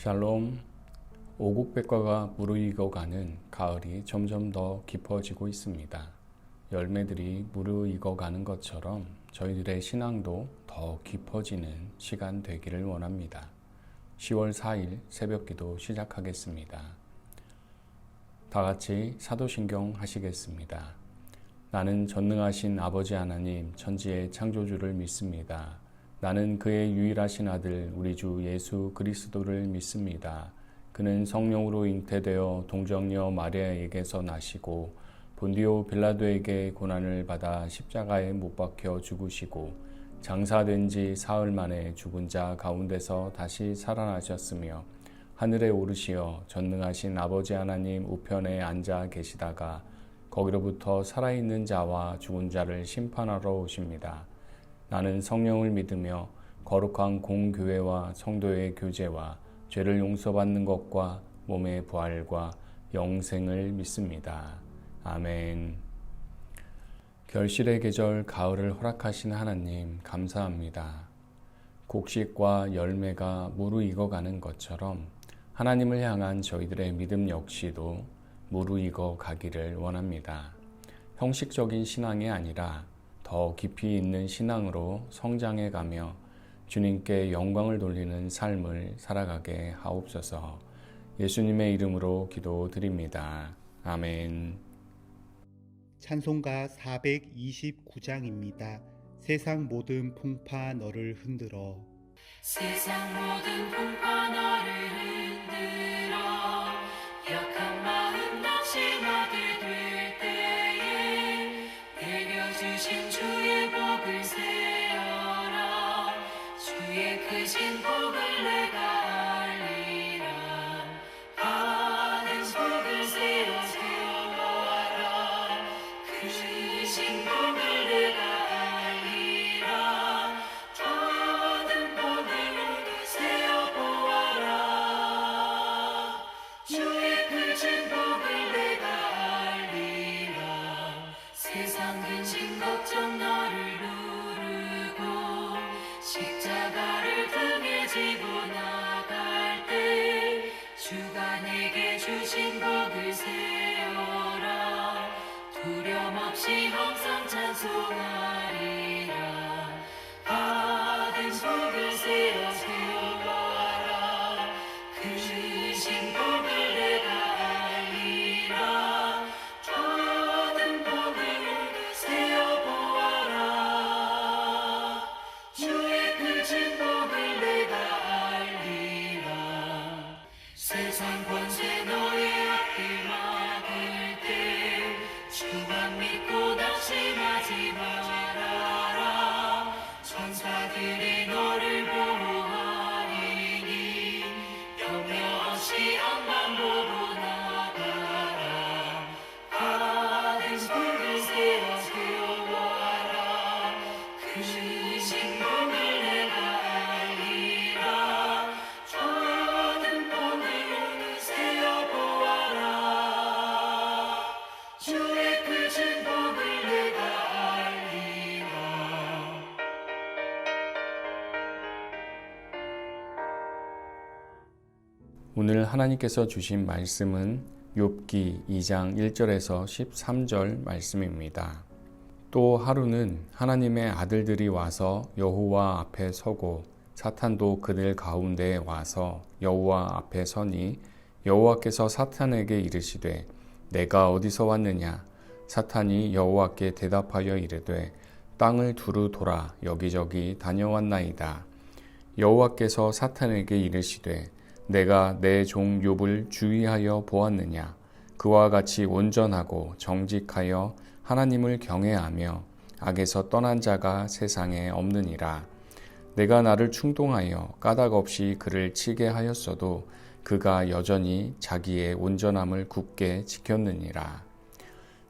샬롬. 오곡백과가 무르익어가는 가을이 점점 더 깊어지고 있습니다. 열매들이 무르익어가는 것처럼 저희들의 신앙도 더 깊어지는 시간 되기를 원합니다. 10월 4일 새벽기도 시작하겠습니다. 다 같이 사도신경 하시겠습니다. 나는 전능하신 아버지 하나님 천지의 창조주를 믿습니다. 나는 그의 유일하신 아들 우리 주 예수 그리스도를 믿습니다. 그는 성령으로 잉태되어 동정녀 마리아에게서 나시고 본디오 빌라도에게 고난을 받아 십자가에 못 박혀 죽으시고 장사된 지 사흘 만에 죽은 자 가운데서 다시 살아나셨으며 하늘에 오르시어 전능하신 아버지 하나님 우편에 앉아 계시다가 거기로부터 살아있는 자와 죽은 자를 심판하러 오십니다. 나는 성령을 믿으며 거룩한 공교회와 성도의 교제와 죄를 용서받는 것과 몸의 부활과 영생을 믿습니다. 아멘. 결실의 계절 가을을 허락하신 하나님 감사합니다. 곡식과 열매가 무르익어가는 것처럼 하나님을 향한 저희들의 믿음 역시도 무르익어 가기를 원합니다. 형식적인 신앙이 아니라 더 깊이 있는 신앙으로 성장해 가며 주님께 영광을 돌리는 삶을 살아가게 하옵소서. 예수님의 이름으로 기도드립니다. 아멘. 찬송가 429장입니다. 세상 모든 풍파 너를 흔들어. 세상 모든 풍파 너를 흔들어 약한 마음 낙심하게 될 때에 내려 주신 주의 복을 세어라. 주의 크신 복을 내가 알리라. 받은 복을 세워라. 크신 복을 내가 알리라. 받은 복을 세어보아라. 주의 크신 복을 내가 알리라. 세상 근심 걱정 너를 누르고 십자가를 등에 지고 나갈 때 주가 내게 주신 복을 세어라. 두려움 없이 항상 찬송하리라. 받은 복을 세워보아라. 크신 복을 내가 알리라. 받은 복을 세어보아라. 주의 크신 복을 내가 알리라. 세상 권세 너의 앞길 막을 때 주만 믿고 낙심하지 말아라. 천사들이 너를 보호하리니 염려 없이 앞만 보고 나가라. 받은 복을 세워보아라. 크신 복을 내가 알리라. 받은 복을 세어보아라. 주의 크신 복을 내가 알리라. 오늘 하나님께서 주신 말씀은 욥기 2장 1절에서 13절 말씀입니다. 또 하루는 하나님의 아들들이 와서 여호와 앞에 서고 사탄도 그들 가운데에 와서 여호와 앞에 서니 여호와께서 사탄에게 이르시되 내가 어디서 왔느냐? 사탄이 여호와께 대답하여 이르되 땅을 두루 돌아 여기저기 다녀왔나이다. 여호와께서 사탄에게 이르시되 내가 내 종 욥을 주의하여 보았느냐? 그와 같이 온전하고 정직하여 하나님을 경외하며 악에서 떠난 자가 세상에 없느니라. 내가 나를 충동하여 까닭 없이 그를 치게 하였어도 그가 여전히 자기의 온전함을 굳게 지켰느니라.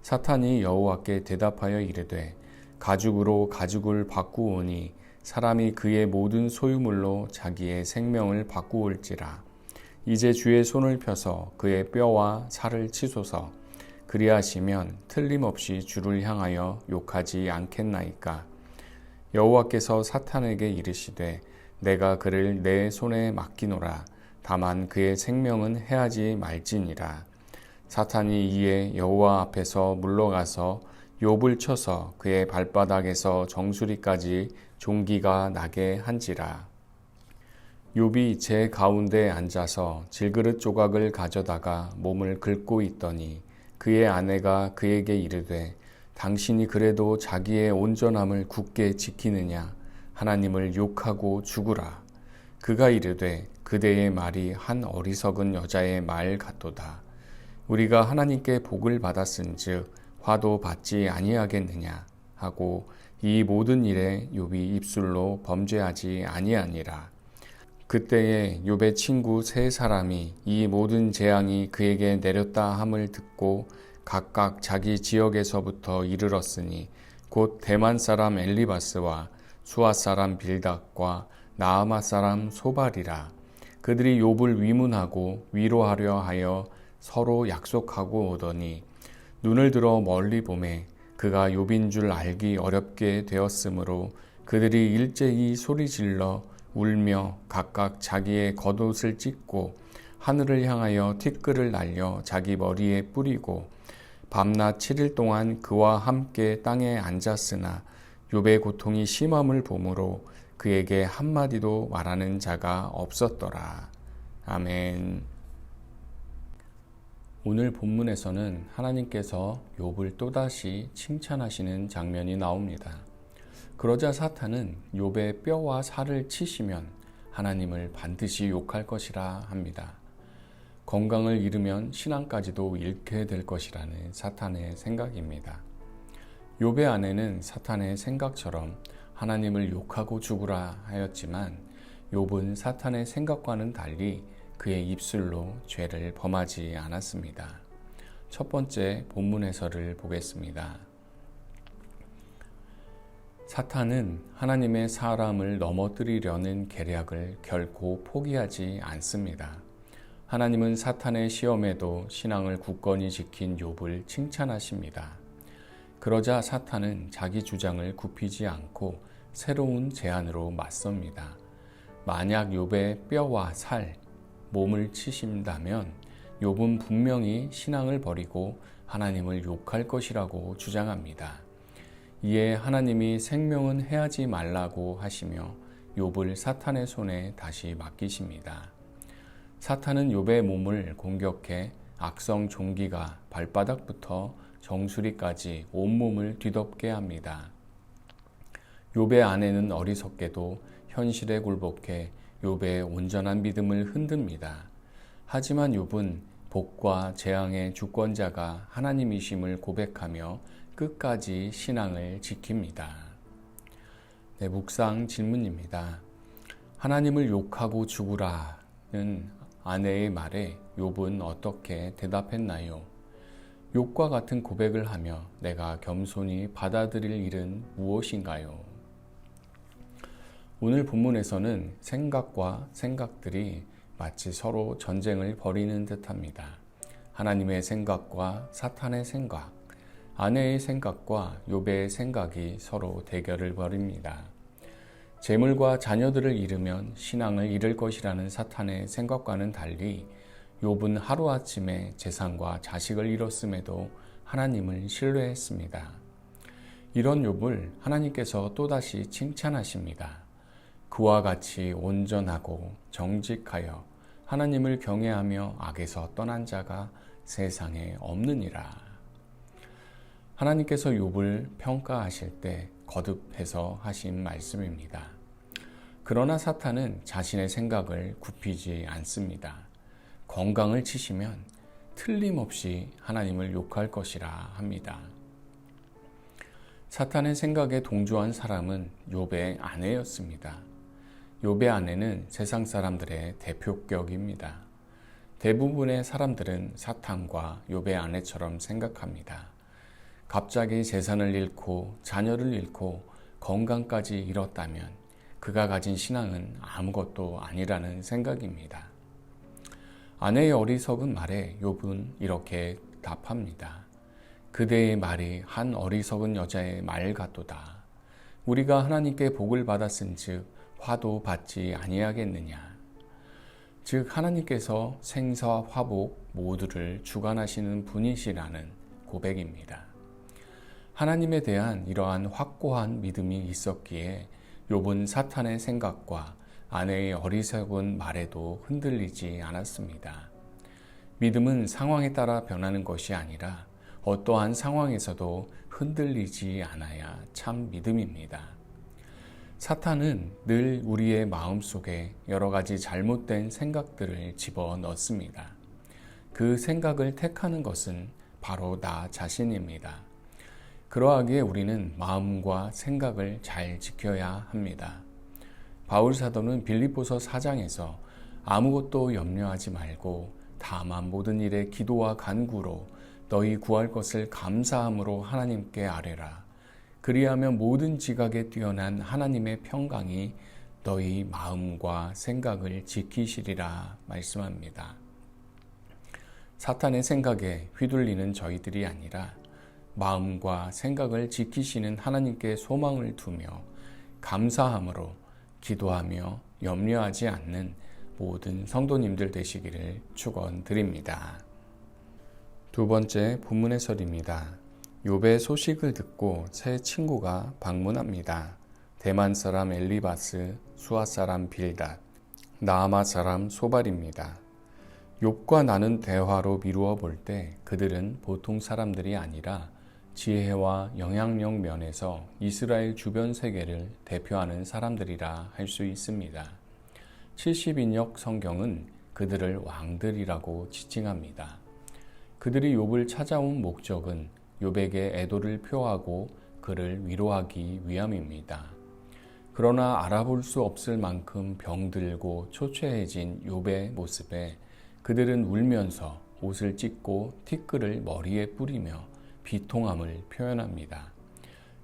사탄이 여호와께 대답하여 이르되 가죽으로 가죽을 바꾸오니 사람이 그의 모든 소유물로 자기의 생명을 바꾸올지라. 이제 주의 손을 펴서 그의 뼈와 살을 치소서. 그리하시면 틀림없이 주를 향하여 욕하지 않겠나이까. 여호와께서 사탄에게 이르시되 내가 그를 내 손에 맡기노라. 다만 그의 생명은 해하지 말지니라. 사탄이 이에 여호와 앞에서 물러가서 욥을 쳐서 그의 발바닥에서 정수리까지 종기가 나게 한지라. 욥이 제 가운데 앉아서 질그릇 조각을 가져다가 몸을 긁고 있더니 그의 아내가 그에게 이르되 당신이 그래도 자기의 온전함을 굳게 지키느냐? 하나님을 욕하고 죽으라. 그가 이르되 그대의 말이 한 어리석은 여자의 말 같도다. 우리가 하나님께 복을 받았은즉 화도 받지 아니하겠느냐 하고 이 모든 일에 욥이 입술로 범죄하지 아니하니라. 그때에 욥의 친구 세 사람이 이 모든 재앙이 그에게 내렸다 함을 듣고 각각 자기 지역에서부터 이르렀으니 곧 대만 사람 엘리바스와 수아 사람 빌닷과 나아마 사람 소발이라. 그들이 욥을 위문하고 위로하려 하여 서로 약속하고 오더니 눈을 들어 멀리 보매 그가 욥인 줄 알기 어렵게 되었으므로 그들이 일제히 소리질러 울며 각각 자기의 겉옷을 찢고 하늘을 향하여 티끌을 날려 자기 머리에 뿌리고 밤낮 7일 동안 그와 함께 땅에 앉았으나 욥의 고통이 심함을 보므로 그에게 한마디도 말하는 자가 없었더라. 아멘. 오늘 본문에서는 하나님께서 욥을 또다시 칭찬하시는 장면이 나옵니다. 그러자 사탄은 욥의 뼈와 살을 치시면 하나님을 반드시 욕할 것이라 합니다. 건강을 잃으면 신앙까지도 잃게 될 것이라는 사탄의 생각입니다. 욥의 아내는 사탄의 생각처럼 하나님을 욕하고 죽으라 하였지만 욥은 사탄의 생각과는 달리 그의 입술로 죄를 범하지 않았습니다. 첫 번째 본문 해설을 보겠습니다. 사탄은 하나님의 사람을 넘어뜨리려는 계략을 결코 포기하지 않습니다. 하나님은 사탄의 시험에도 신앙을 굳건히 지킨 욥을 칭찬하십니다. 그러자 사탄은 자기 주장을 굽히지 않고 새로운 제안으로 맞섭니다. 만약 욥의 뼈와 살, 몸을 치신다면 욥은 분명히 신앙을 버리고 하나님을 욕할 것이라고 주장합니다. 이에 하나님이 생명은 해하지 말라고 하시며 욥을 사탄의 손에 다시 맡기십니다. 사탄은 욥의 몸을 공격해 악성 종기가 발바닥부터 정수리까지 온몸을 뒤덮게 합니다. 욥의 아내는 어리석게도 현실에 굴복해 욥의 온전한 믿음을 흔듭니다. 하지만 욥은 복과 재앙의 주권자가 하나님이심을 고백하며 끝까지 신앙을 지킵니다. 네, 묵상 질문입니다. 하나님을 욕하고 죽으라는 아내의 말에 욥은 어떻게 대답했나요? 욕과 같은 고백을 하며 내가 겸손히 받아들일 일은 무엇인가요? 오늘 본문에서는 생각과 생각들이 마치 서로 전쟁을 벌이는 듯합니다. 하나님의 생각과 사탄의 생각, 아내의 생각과 욥의 생각이 서로 대결을 벌입니다. 재물과 자녀들을 잃으면 신앙을 잃을 것이라는 사탄의 생각과는 달리 욥은 하루아침에 재산과 자식을 잃었음에도 하나님을 신뢰했습니다. 이런 욥을 하나님께서 또다시 칭찬하십니다. 그와 같이 온전하고 정직하여 하나님을 경외하며 악에서 떠난 자가 세상에 없느니라. 하나님께서 욥을 평가하실 때 거듭해서 하신 말씀입니다. 그러나 사탄은 자신의 생각을 굽히지 않습니다. 건강을 치시면 틀림없이 하나님을 욕할 것이라 합니다. 사탄의 생각에 동조한 사람은 욥의 아내였습니다. 욥의 아내는 세상 사람들의 대표격입니다. 대부분의 사람들은 사탄과 욥의 아내처럼 생각합니다. 갑자기 재산을 잃고 자녀를 잃고 건강까지 잃었다면 그가 가진 신앙은 아무것도 아니라는 생각입니다. 아내의 어리석은 말에 욥은 이렇게 답합니다. 그대의 말이 한 어리석은 여자의 말 같도다. 우리가 하나님께 복을 받았은즉 화도 받지 아니하겠느냐. 즉 하나님께서 생사, 화복 모두를 주관하시는 분이시라는 고백입니다. 하나님에 대한 이러한 확고한 믿음이 있었기에 욥은 사탄의 생각과 아내의 어리석은 말에도 흔들리지 않았습니다. 믿음은 상황에 따라 변하는 것이 아니라 어떠한 상황에서도 흔들리지 않아야 참 믿음입니다. 사탄은 늘 우리의 마음속에 여러 가지 잘못된 생각들을 집어넣습니다. 그 생각을 택하는 것은 바로 나 자신입니다. 그러하기에 우리는 마음과 생각을 잘 지켜야 합니다. 바울 사도는 빌립보서 4장에서 아무것도 염려하지 말고 다만 모든 일에 기도와 간구로 너희 구할 것을 감사함으로 하나님께 아뢰라. 그리하면 모든 지각에 뛰어난 하나님의 평강이 너희 마음과 생각을 지키시리라 말씀합니다. 사탄의 생각에 휘둘리는 저희들이 아니라 마음과 생각을 지키시는 하나님께 소망을 두며 감사함으로 기도하며 염려하지 않는 모든 성도님들 되시기를 축원드립니다. 두 번째 본문의 설입니다. 욥의 소식을 듣고 새 친구가 방문합니다. 대만 사람 엘리바스, 수아 사람 빌닷, 나아마 사람 소발입니다. 욥과 나눈 대화로 미루어 볼 때 그들은 보통 사람들이 아니라 지혜와 영향력 면에서 이스라엘 주변 세계를 대표하는 사람들이라 할 수 있습니다. 70인역 성경은 그들을 왕들이라고 지칭합니다. 그들이 욥을 찾아온 목적은 욥에게 애도를 표하고 그를 위로하기 위함입니다. 그러나 알아볼 수 없을 만큼 병들고 초췌해진 욥의 모습에 그들은 울면서 옷을 찢고 티끌을 머리에 뿌리며 비통함을 표현합니다.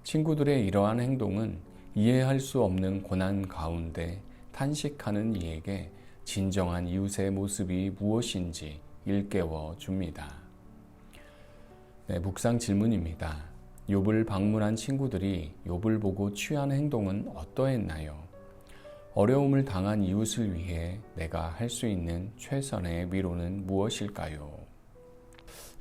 친구들의 이러한 행동은 이해할 수 없는 고난 가운데 탄식하는 이에게 진정한 이웃의 모습이 무엇인지 일깨워 줍니다. 묵상 질문입니다. 욥을 방문한 친구들이 욥을 보고 취한 행동은 어떠했나요? 어려움을 당한 이웃을 위해 내가 할 수 있는 최선의 위로는 무엇일까요?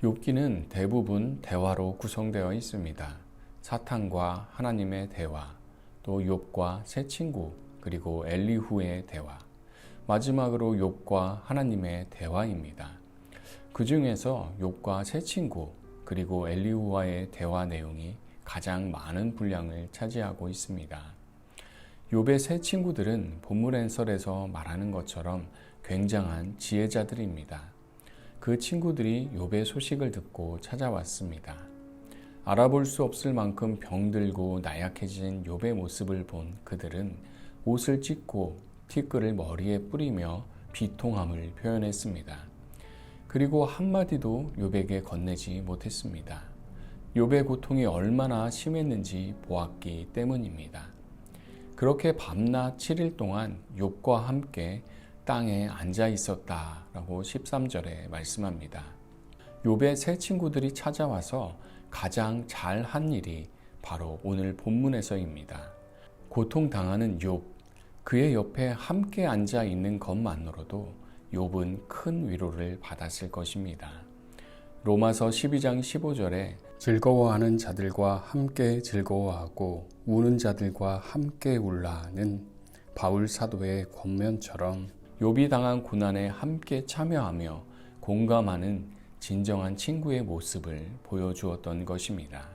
욥기는 대부분 대화로 구성되어 있습니다. 사탄과 하나님의 대화, 또 욥과 새 친구, 그리고 엘리후의 대화, 마지막으로 욥과 하나님의 대화입니다. 그 중에서 욥과 새 친구, 그리고 엘리후와의 대화 내용이 가장 많은 분량을 차지하고 있습니다. 욥의 새 친구들은 본문 해설에서 말하는 것처럼 굉장한 지혜자들입니다. 그 친구들이 욥의 소식을 듣고 찾아왔습니다. 알아볼 수 없을 만큼 병들고 나약해진 욥의 모습을 본 그들은 옷을 찢고 티끌을 머리에 뿌리며 비통함을 표현했습니다. 그리고 한마디도 욥에게 건네지 못했습니다. 욥의 고통이 얼마나 심했는지 보았기 때문입니다. 그렇게 밤낮 7일 동안 욥과 함께 땅에 앉아 있었다라고 13절에 말씀합니다. 욥의 새 친구들이 찾아와서 가장 잘한 일이 바로 오늘 본문에서입니다. 고통당하는 욥, 그의 옆에 함께 앉아 있는 것만으로도 욥은 큰 위로를 받았을 것입니다. 로마서 12장 15절에 즐거워하는 자들과 함께 즐거워하고 우는 자들과 함께 울라는 바울 사도의 권면처럼 욥이 당한 고난에 함께 참여하며 공감하는 진정한 친구의 모습을 보여주었던 것입니다.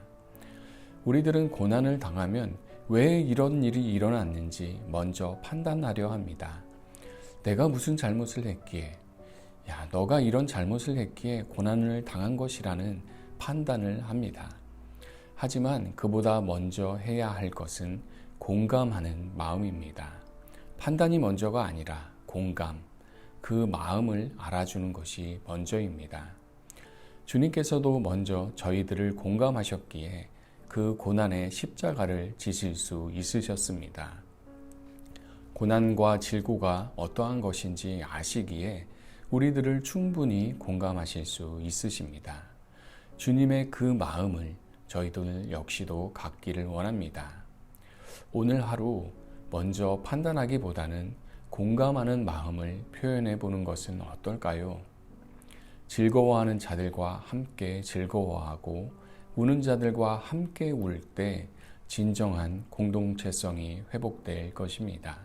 우리들은 고난을 당하면 왜 이런 일이 일어났는지 먼저 판단하려 합니다. 내가 무슨 잘못을 했기에, 너가 이런 잘못을 했기에 고난을 당한 것이라는 판단을 합니다. 하지만 그보다 먼저 해야 할 것은 공감하는 마음입니다. 판단이 먼저가 아니라 공감, 그 마음을 알아주는 것이 먼저입니다. 주님께서도 먼저 저희들을 공감하셨기에 그 고난의 십자가를 지실 수 있으셨습니다. 고난과 질고가 어떠한 것인지 아시기에 우리들을 충분히 공감하실 수 있으십니다. 주님의 그 마음을 저희들 역시도 갖기를 원합니다. 오늘 하루 먼저 판단하기보다는 공감하는 마음을 표현해 보는 것은 어떨까요? 즐거워하는 자들과 함께 즐거워하고 우는 자들과 함께 울 때 진정한 공동체성이 회복될 것입니다.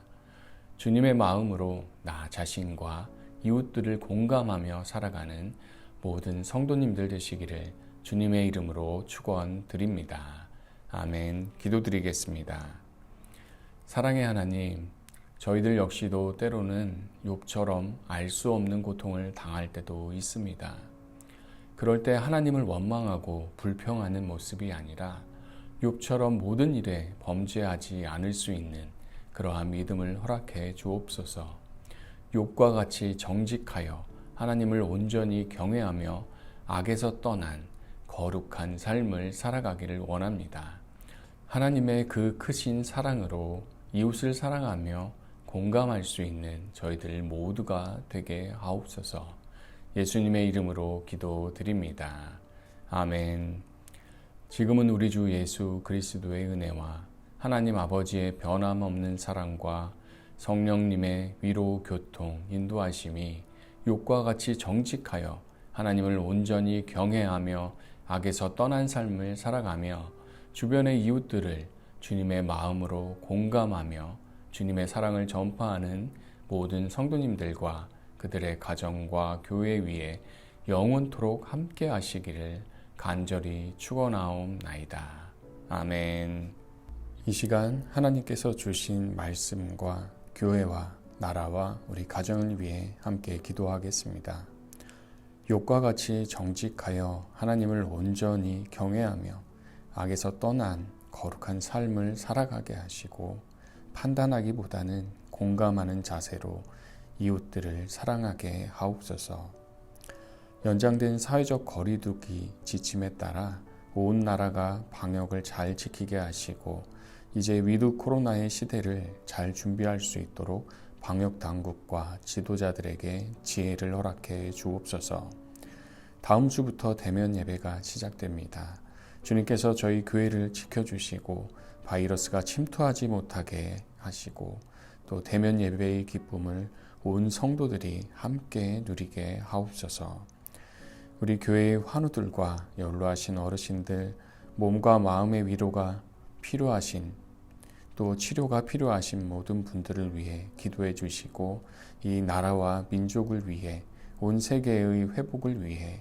주님의 마음으로 나 자신과 이웃들을 공감하며 살아가는 모든 성도님들 되시기를 주님의 이름으로 축원드립니다. 아멘. 기도드리겠습니다. 사랑의 하나님, 저희들 역시도 때로는 욥처럼 알 수 없는 고통을 당할 때도 있습니다. 그럴 때 하나님을 원망하고 불평하는 모습이 아니라 욥처럼 모든 일에 범죄하지 않을 수 있는 그러한 믿음을 허락해 주옵소서. 욥과 같이 정직하여 하나님을 온전히 경외하며 악에서 떠난 거룩한 삶을 살아가기를 원합니다. 하나님의 그 크신 사랑으로 이웃을 사랑하며 공감할 수 있는 저희들 모두가 되게 하옵소서. 예수님의 이름으로 기도드립니다. 아멘. 지금은 우리 주 예수 그리스도의 은혜와 하나님 아버지의 변함없는 사랑과 성령님의 위로, 교통, 인도하심이 욥과 같이 정직하여 하나님을 온전히 경외하며 악에서 떠난 삶을 살아가며 주변의 이웃들을 주님의 마음으로 공감하며 주님의 사랑을 전파하는 모든 성도님들과 그들의 가정과 교회 위에 영원토록 함께 하시기를 간절히 축원하옵나이다. 아멘. 이 시간 하나님께서 주신 말씀과 교회와 나라와 우리 가정을 위해 함께 기도하겠습니다. 욥과 같이 정직하여 하나님을 온전히 경외하며 악에서 떠난 거룩한 삶을 살아가게 하시고 판단하기보다는 공감하는 자세로 이웃들을 사랑하게 하옵소서. 연장된 사회적 거리두기 지침에 따라 온 나라가 방역을 잘 지키게 하시고 이제 위드 코로나의 시대를 잘 준비할 수 있도록 방역 당국과 지도자들에게 지혜를 허락해 주옵소서. 다음 주부터 대면 예배가 시작됩니다. 주님께서 저희 교회를 지켜주시고 바이러스가 침투하지 못하게 하시고 또 대면 예배의 기쁨을 온 성도들이 함께 누리게 하옵소서. 우리 교회의 환우들과 연로하신 어르신들, 몸과 마음의 위로가 필요하신 또 치료가 필요하신 모든 분들을 위해 기도해 주시고 이 나라와 민족을 위해 온 세계의 회복을 위해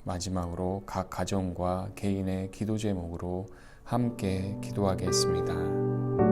마지막으로 각 가정과 개인의 기도 제목으로 함께 기도하겠습니다.